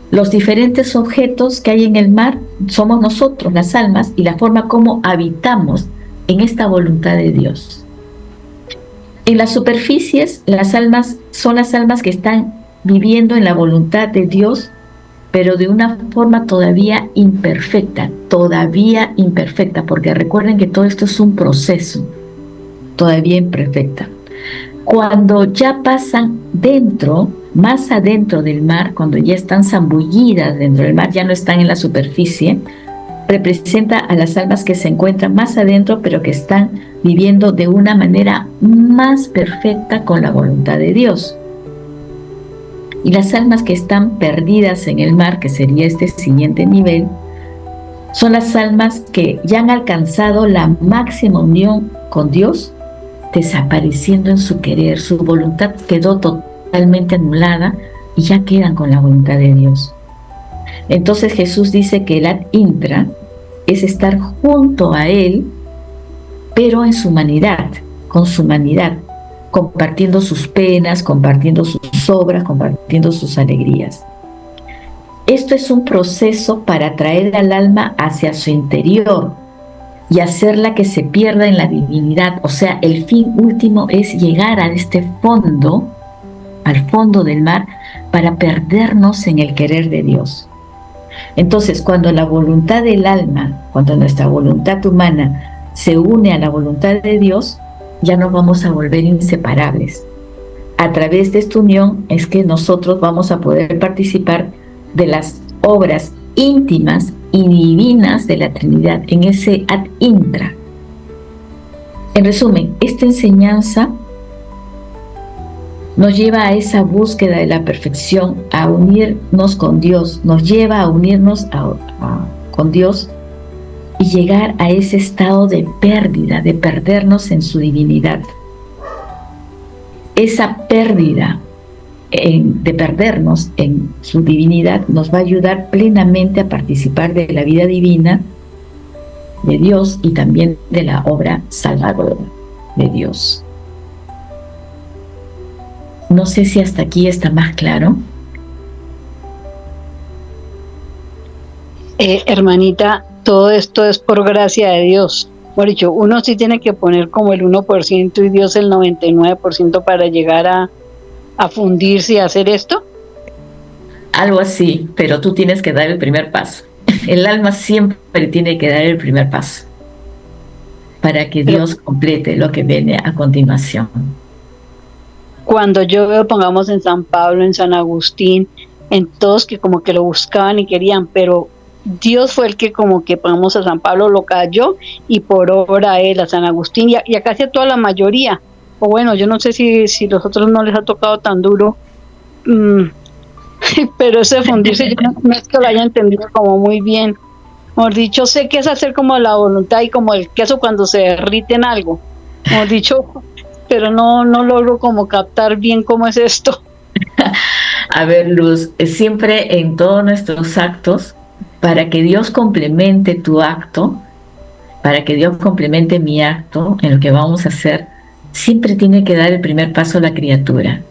S3: Los diferentes objetos que hay en el mar somos nosotros, las almas, y la forma como habitamos en esta voluntad de Dios. En las superficies, las almas son las almas que están viviendo en la voluntad de Dios, pero de una forma todavía imperfecta, porque recuerden que todo esto es un proceso, todavía imperfecta. Cuando ya pasan dentro, más adentro del mar, cuando ya están zambullidas dentro del mar, ya no están en la superficie, representa a las almas que se encuentran más adentro, pero que están viviendo de una manera más perfecta con la voluntad de Dios. Y las almas que están perdidas en el mar, que sería este siguiente nivel, son las almas que ya han alcanzado la máxima unión con Dios, desapareciendo en su querer. Su voluntad quedó totalmente anulada y ya quedan con la voluntad de Dios. Entonces Jesús dice que el ad intra es estar junto a Él, pero en su humanidad, con su humanidad, compartiendo sus penas, compartiendo sus obras, compartiendo sus alegrías. Esto es un proceso para traer al alma hacia su interior y hacerla que se pierda en la divinidad. O sea, el fin último es llegar a este fondo, al fondo del mar, para perdernos en el querer de Dios. Entonces, cuando la voluntad del alma, cuando nuestra voluntad humana se une a la voluntad de Dios, ya nos vamos a volver inseparables. A través de esta unión es que nosotros vamos a poder participar de las obras íntimas y divinas de la Trinidad, en ese ad intra. En resumen, esta enseñanza nos lleva a esa búsqueda de la perfección, a unirnos con Dios, nos lleva a unirnos con Dios y llegar a ese estado de pérdida, de perdernos en su divinidad. Esa pérdida de perdernos en su divinidad nos va a ayudar plenamente a participar de la vida divina de Dios y también de la obra salvadora de Dios. No sé si hasta aquí está más claro.
S5: Hermanita, todo esto es por gracia de Dios. Por dicho, uno sí tiene que poner como el 1% y Dios el 99% para llegar a fundirse y hacer esto.
S3: Algo así, pero tú tienes que dar el primer paso. El alma siempre tiene que dar el primer paso para que Dios complete lo que viene a continuación.
S5: Cuando yo veo, pongamos en San Pablo, en San Agustín, en todos que como que lo buscaban y querían, pero Dios fue el que como que, pongamos, a San Pablo lo cayó y por obra a él, a San Agustín y a casi a toda la mayoría. O bueno, yo no sé si los otros no les ha tocado tan duro, pero ese fundirse yo no es que lo haya entendido como muy bien. Mejor dicho, sé que es hacer como la voluntad y como el queso cuando se derrite en algo. Mejor dicho, pero no logro como captar bien cómo es esto.
S3: A ver, Luz, siempre en todos nuestros actos, para que Dios complemente tu acto, para que Dios complemente mi acto en lo que vamos a hacer, siempre tiene que dar el primer paso a la criatura.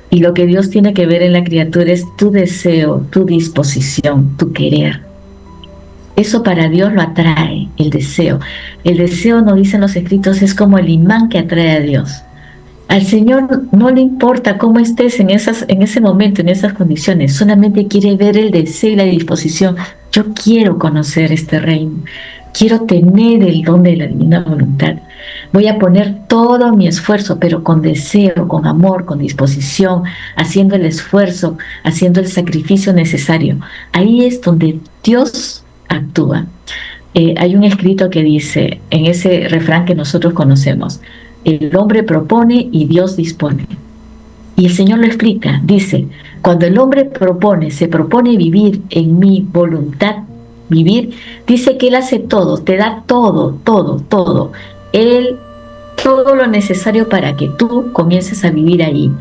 S3: Y lo que Dios tiene que ver en la criatura es tu deseo, tu disposición, tu querer. Eso para Dios lo atrae, el deseo. El deseo, nos dicen los escritos, es como el imán que atrae a Dios. Al Señor no le importa cómo estés en ese momento, en esas condiciones, solamente quiere ver el deseo y la disposición. Yo quiero conocer este reino, quiero tener el don de la divina voluntad. Voy a poner todo mi esfuerzo, pero con deseo, con amor, con disposición, haciendo el esfuerzo, haciendo el sacrificio necesario. Ahí es donde Dios actúa. Hay un escrito que dice, en ese refrán que nosotros conocemos, el hombre propone y Dios dispone. Y el Señor lo explica, dice, cuando el hombre se propone vivir en mi voluntad, vivir, dice que Él hace todo, te da todo. Él, todo lo necesario para que tú comiences a vivir ahí.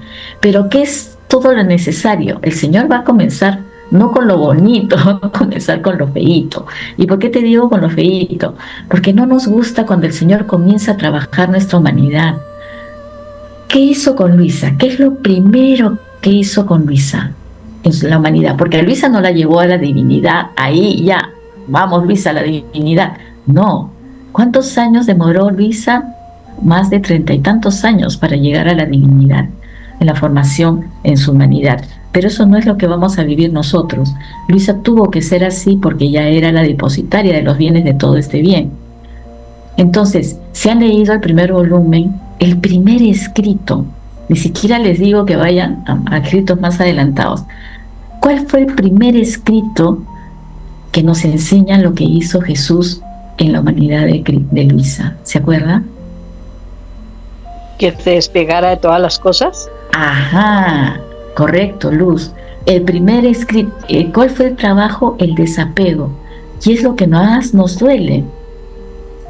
S3: Pero ¿qué es todo lo necesario? El Señor va a comenzar no con lo bonito, va a comenzar con lo feíto. ¿Y por qué te digo con lo feíto? Porque no nos gusta cuando el Señor comienza a trabajar nuestra humanidad. ¿Qué hizo con Luisa? ¿Qué es lo primero que hizo con Luisa en la humanidad? Porque a Luisa no la llevó a la divinidad, ahí ya, vamos Luisa a la divinidad. No. ¿Cuántos años demoró Luisa? Más de 30 y tantos años para llegar a la divinidad, en la formación en su humanidad. Pero eso no es lo que vamos a vivir nosotros. Luisa tuvo que ser así porque ya era la depositaria de los bienes de todo este bien. Entonces, si han leído el primer volumen, el primer escrito, ni siquiera les digo que vayan a escritos más adelantados. ¿Cuál fue el primer escrito que nos enseña lo que hizo Jesús en la humanidad de Luisa? ¿Se acuerda?
S5: Que se despegara de todas las cosas.
S3: Ajá, correcto, Luz. El primer escrito, ¿cuál fue el trabajo? El desapego. Y es lo que más nos duele.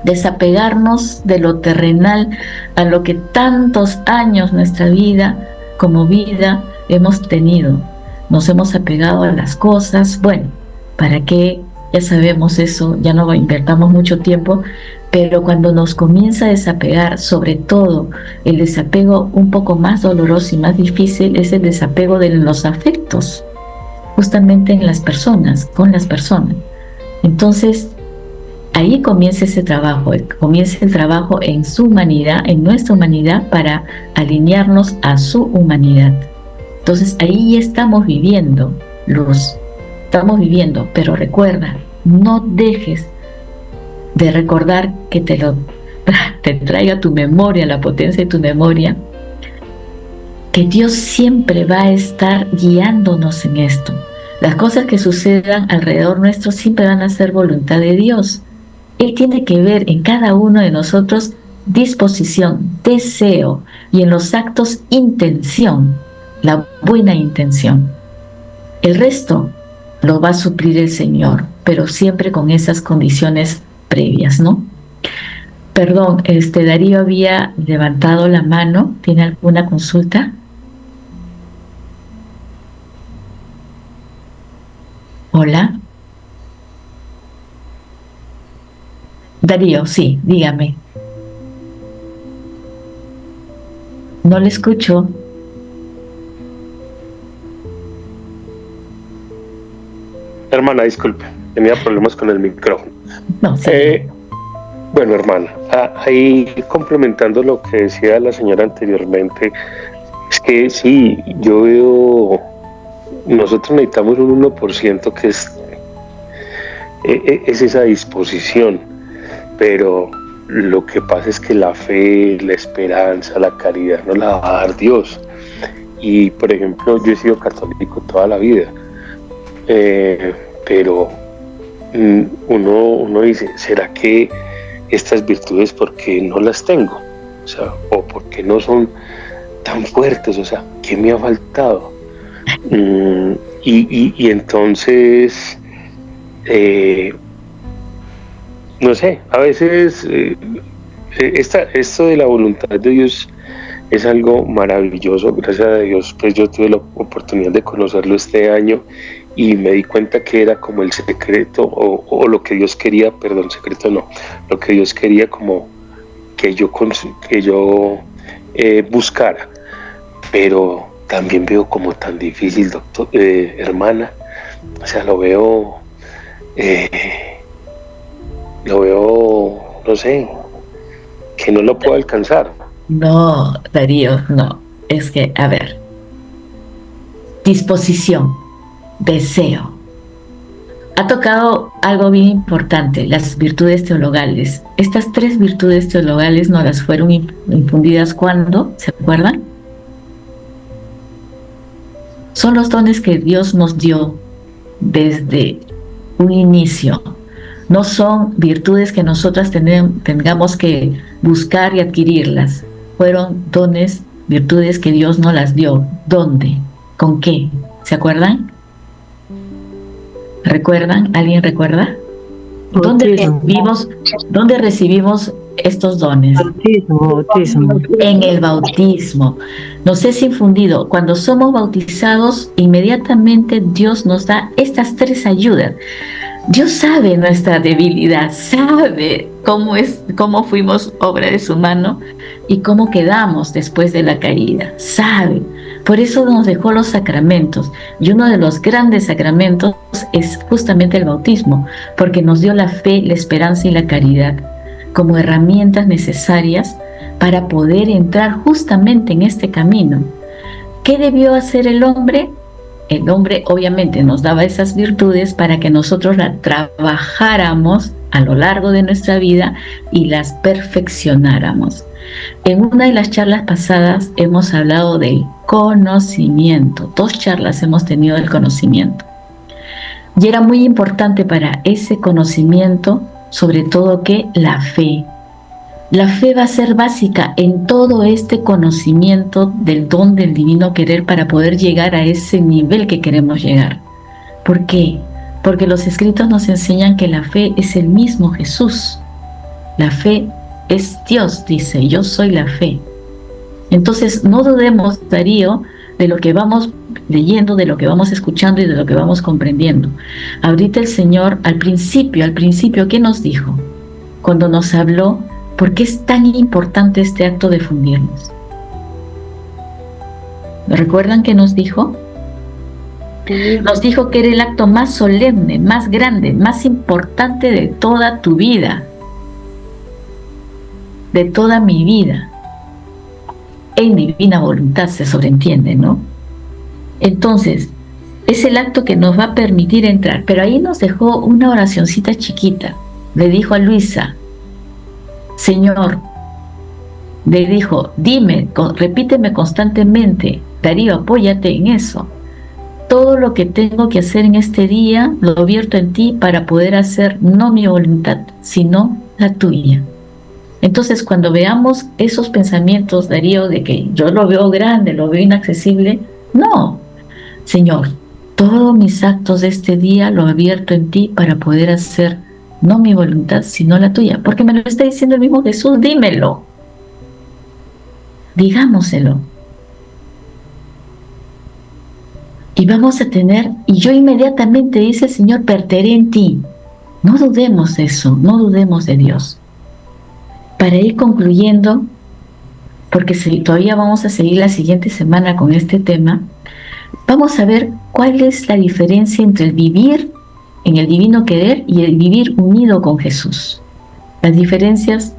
S3: Desapegarnos de lo terrenal a lo que tantos años nuestra vida, como vida, hemos tenido. Nos hemos apegado a las cosas. Bueno, ¿para qué? Ya sabemos eso, ya no invertamos mucho tiempo, Pero cuando nos comienza a desapegar, sobre todo el desapego un poco más doloroso y más difícil es el desapego de los afectos, justamente en las personas, con las personas. Entonces, ahí comienza ese trabajo, comienza el trabajo en su humanidad, en nuestra humanidad, para alinearnos a su humanidad. Entonces, ahí estamos viviendo, Luz, estamos viviendo, pero recuerda, no dejes de recordar que te traiga tu memoria, la potencia de tu memoria, que Dios siempre va a estar guiándonos en esto. Las cosas que sucedan alrededor nuestro siempre van a ser voluntad de Dios. Él tiene que ver en cada uno de nosotros disposición, deseo, y en los actos intención, la buena intención. El resto lo va a suplir el Señor, pero siempre con esas condiciones previas, ¿no? Perdón, Darío había levantado la mano. ¿Tiene alguna consulta? Hola. Darío, sí, dígame. No le escucho.
S6: Hermana, disculpe, tenía problemas con el micrófono.
S3: No, sí.
S6: Bueno, hermana, ahí complementando lo que decía la señora anteriormente, es que sí, yo veo, nosotros necesitamos un 1% que es esa disposición, pero lo que pasa es que la fe, la esperanza, la caridad nos la va a dar Dios. Y por ejemplo, yo he sido católico toda la vida, pero uno dice, ¿será que estas virtudes porque no las tengo? O sea, o porque no son tan fuertes, o sea, ¿qué me ha faltado? Y entonces, no sé, a veces esto de la voluntad de Dios es algo maravilloso. Gracias a Dios, pues yo tuve la oportunidad de conocerlo este año y me di cuenta que era como el secreto o lo que Dios quería, perdón, secreto no, lo que Dios quería como que yo buscara, pero también veo como tan difícil, doctor, hermana, o sea, lo veo, no sé, que no lo puedo alcanzar.
S3: No, Darío, no, es que, a ver, disposición, deseo. Ha tocado algo bien importante, las virtudes teologales. Estas 3 virtudes teologales nos las fueron infundidas ¿cuándo? ¿Se acuerdan? Son los dones que Dios nos dio desde un inicio. No son virtudes que nosotras tengamos que buscar y adquirirlas. Fueron dones, virtudes que Dios nos las dio. ¿Dónde? ¿Con qué? ¿Se acuerdan? ¿Recuerdan? ¿Alguien recuerda? ¿Dónde recibimos estos dones?
S7: Bautismo.
S3: En el bautismo. Nos es infundido. Cuando somos bautizados, inmediatamente Dios nos da estas 3 ayudas. Dios sabe nuestra debilidad, sabe cómo fuimos obra de su mano y cómo quedamos después de la caída, sabe. Por eso nos dejó los sacramentos, y uno de los grandes sacramentos es justamente el bautismo, porque nos dio la fe, la esperanza y la caridad como herramientas necesarias para poder entrar justamente en este camino. ¿Qué debió hacer el hombre? El hombre obviamente nos daba esas virtudes para que nosotros las trabajáramos a lo largo de nuestra vida y las perfeccionáramos. En una de las charlas pasadas hemos hablado del conocimiento. 2 charlas hemos tenido del conocimiento. Y era muy importante para ese conocimiento, sobre todo que la fe. La fe va a ser básica en todo este conocimiento del don del divino querer para poder llegar a ese nivel que queremos llegar. ¿Por qué? Porque los escritos nos enseñan que la fe es el mismo Jesús. La fe es Dios, dice, yo soy la fe. Entonces no dudemos, Darío, de lo que vamos leyendo, de lo que vamos escuchando y de lo que vamos comprendiendo. Ahorita el Señor al principio, ¿qué nos dijo? cuando nos habló por qué es tan importante este acto de fundirnos. ¿Recuerdan que nos dijo? Nos dijo que era el acto más solemne, más grande, más importante de toda tu vida, de toda mi vida. En divina voluntad se sobreentiende, ¿no? Entonces, es el acto que nos va a permitir entrar. Pero ahí nos dejó una oracioncita chiquita. Le dijo a Luisa, Señor, le dijo, dime, repíteme constantemente, Darío, apóyate en eso. Todo lo que tengo que hacer en este día lo vierto en ti para poder hacer no mi voluntad, sino la tuya. Entonces, cuando veamos esos pensamientos, Darío, de que yo lo veo grande, lo veo inaccesible, no, Señor, todos mis actos de este día lo abierto en ti para poder hacer no mi voluntad, sino la tuya. Porque me lo está diciendo el mismo Jesús, dímelo. Digámoselo. Y vamos a tener, y yo inmediatamente dice el Señor, perderé en ti. No dudemos de eso, no dudemos de Dios. Para ir concluyendo, porque todavía vamos a seguir la siguiente semana con este tema, vamos a ver cuál es la diferencia entre el vivir en el divino querer y el vivir unido con Jesús. Las diferencias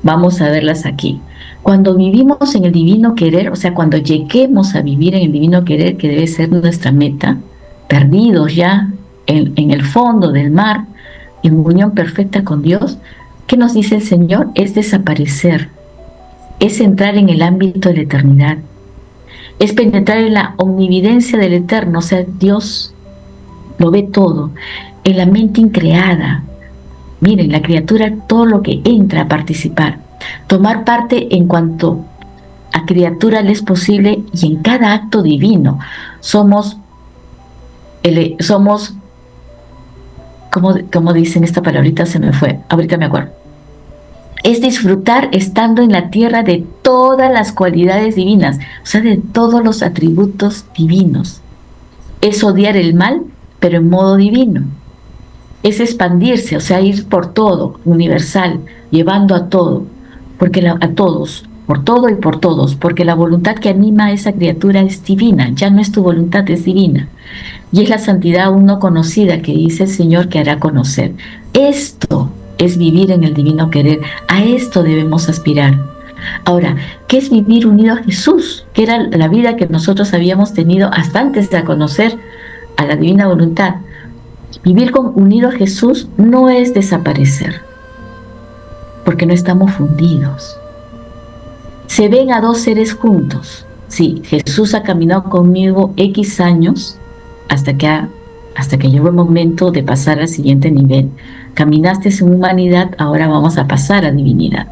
S3: vamos a verlas aquí. Cuando vivimos en el divino querer, o sea, cuando lleguemos a vivir en el divino querer, que debe ser nuestra meta, perdidos ya en el fondo del mar, en unión perfecta con Dios, ¿qué nos dice el Señor? Es desaparecer, es entrar en el ámbito de la eternidad, es penetrar en la omnividencia del Eterno, o sea, Dios lo ve todo, en la mente increada. Miren, la criatura, todo lo que entra a participar, tomar parte en cuanto a criatura le es posible y en cada acto divino. Somos como dicen esta palabrita, se me fue, ahorita me acuerdo. Es disfrutar estando en la tierra de todas las cualidades divinas, o sea, de todos los atributos divinos. Es odiar el mal, pero en modo divino. Es expandirse, o sea, ir por todo, universal, llevando a todo, a todos, por todo y por todos, porque la voluntad que anima a esa criatura es divina, ya no es tu voluntad, es divina. Y es la santidad aún no conocida que dice el Señor que hará conocer. Esto es vivir en el divino querer, a esto debemos aspirar. Ahora, ¿qué es vivir unido a Jesús? Que era la vida que nosotros habíamos tenido hasta antes de conocer a la divina voluntad. Vivir unido a Jesús no es desaparecer, porque no estamos fundidos. Se ven a dos seres juntos. Sí, Jesús ha caminado conmigo X años hasta que llegó el momento de pasar al siguiente nivel. Caminaste en humanidad, ahora vamos a pasar a divinidad.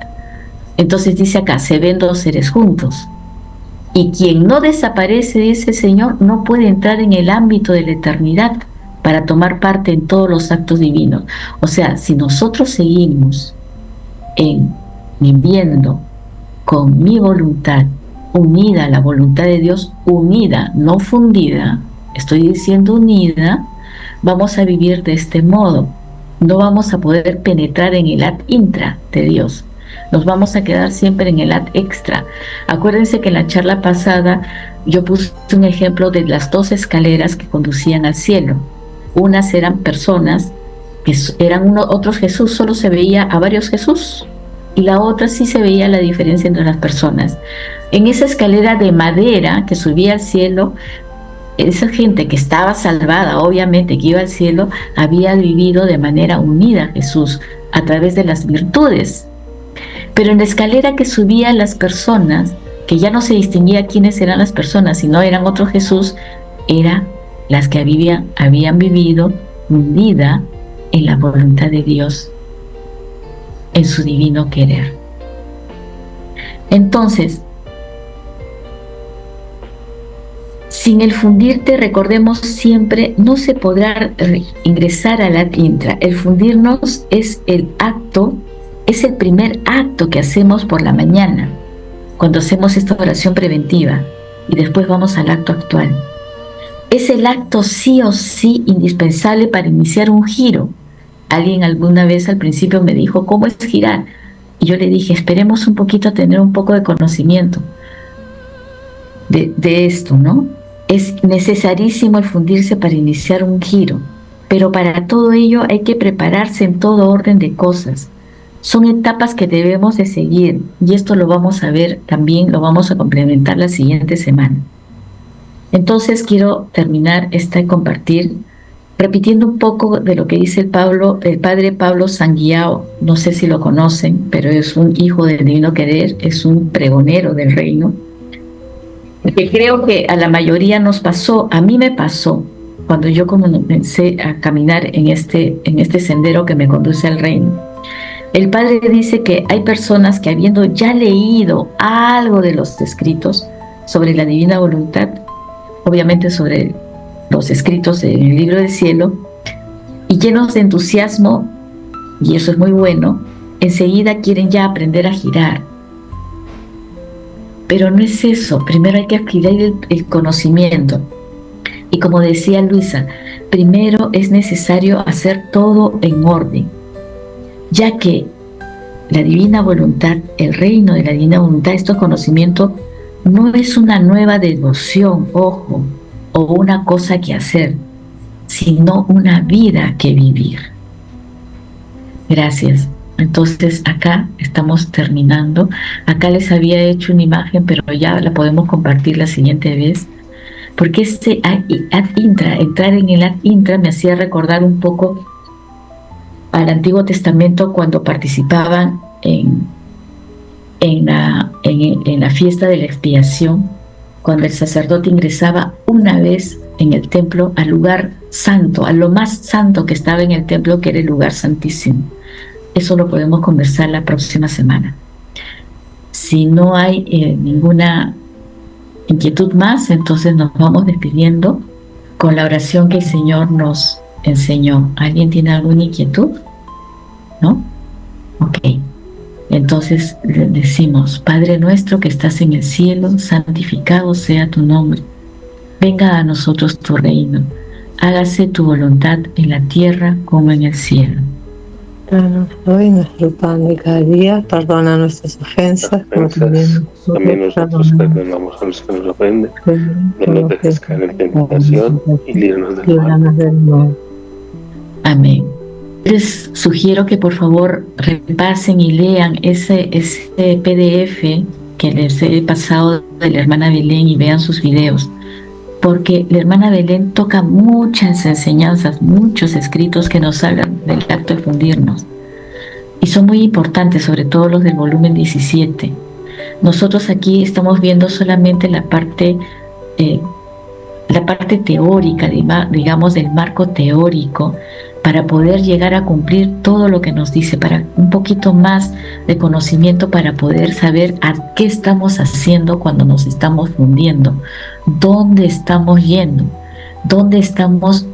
S3: Entonces dice acá, se ven dos seres juntos. Y quien no desaparece, dice el Señor, no puede entrar en el ámbito de la eternidad para tomar parte en todos los actos divinos. O sea, si nosotros seguimos viviendo con mi voluntad, unida a la voluntad de Dios, unida, no fundida, estoy diciendo unida, vamos a vivir de este modo. No vamos a poder penetrar en el ad intra de Dios. Nos vamos a quedar siempre en el ad extra. Acuérdense que en la charla pasada yo puse un ejemplo de las dos escaleras que conducían al cielo. Unas eran personas que eran otros Jesús, solo se veía a varios Jesús. Y la otra sí se veía la diferencia entre las personas. En esa escalera de madera que subía al cielo, esa gente que estaba salvada, obviamente que iba al cielo, había vivido de manera unida a Jesús a través de las virtudes. Pero en la escalera que subían las personas, que ya no se distinguía quiénes eran las personas, sino eran otro Jesús, eran las que habían vivido unida en la voluntad de Dios, en su divino querer. Entonces, sin el fundirte, recordemos siempre, no se podrá ingresar al ad intra. El fundirnos es el primer acto que hacemos por la mañana, cuando hacemos esta oración preventiva, y después vamos al acto actual. Es el acto sí o sí indispensable para iniciar un giro alguien alguna vez al principio me dijo, ¿cómo es girar? Y yo le dije, esperemos un poquito a tener un poco de conocimiento de esto, ¿no? Es necesarísimo el fundirse para iniciar un giro, pero para todo ello hay que prepararse en todo orden de cosas. Son etapas que debemos de seguir y esto lo vamos a ver también, lo vamos a complementar la siguiente semana. Entonces quiero terminar esta y compartir repitiendo un poco de lo que dice el padre Pablo Sanguiao. No sé si lo conocen, pero es un hijo del Divino Querer, es un pregonero del reino, que creo que a la mayoría nos pasó, a mí me pasó, cuando yo comencé a caminar en este sendero que me conduce al reino. El padre dice que hay personas que habiendo ya leído algo de los escritos sobre la divina voluntad, obviamente sobre los escritos en el libro del cielo, y llenos de entusiasmo, y eso es muy bueno, enseguida quieren ya aprender a girar. Pero no es eso, primero hay que adquirir el conocimiento. Y como decía Luisa, primero es necesario hacer todo en orden, ya que la divina voluntad, el reino de la divina voluntad, este conocimiento no es una nueva devoción, ojo, o una cosa que hacer, sino una vida que vivir. Gracias. Entonces acá estamos terminando. Acá les había hecho una imagen, pero ya la podemos compartir la siguiente vez, porque este ad intra, entrar en el ad intra, me hacía recordar un poco al Antiguo Testamento cuando participaban en la fiesta de la expiación, cuando el sacerdote ingresaba una vez en el templo al lugar santo, a lo más santo que estaba en el templo, que era el lugar santísimo. Eso lo podemos conversar la próxima semana. Si no hay ninguna inquietud más, entonces nos vamos despidiendo con la oración que el Señor nos enseñó. ¿Alguien tiene alguna inquietud? ¿No? Ok. Entonces le decimos: Padre nuestro que estás en el cielo, santificado sea tu nombre. Venga a nosotros tu reino. Hágase tu voluntad en la tierra como en el cielo.
S7: Danos hoy nuestro pan de cada día, perdona nuestras ofensas, como
S6: también nosotros perdonamos a los que nos ofenden. No nos dejes caer en tentación y líbranos del mal.
S3: Amén. Les sugiero que por favor repasen y lean ese PDF que les he pasado de la hermana Belén y vean sus videos, porque la hermana Belén toca muchas enseñanzas, muchos escritos que nos hablan del acto de fundirnos, y son muy importantes, sobre todo los del volumen 17. Nosotros aquí estamos viendo solamente la parte teórica, digamos, del marco teórico, para poder llegar a cumplir todo lo que nos dice, para un poquito más de conocimiento, para poder saber a qué estamos haciendo cuando nos estamos fundiendo, dónde estamos yendo, dónde estamos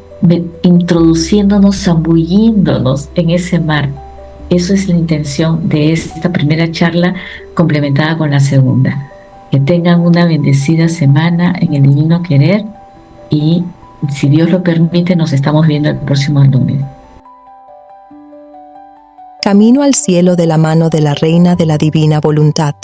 S3: introduciéndonos, zambulliéndonos en ese mar. Eso es la intención de esta primera charla, complementada con la segunda. Que tengan una bendecida semana en el Divino Querer, y si Dios lo permite, nos estamos viendo el próximo lunes.
S1: Camino al cielo de la mano de la Reina de la Divina Voluntad.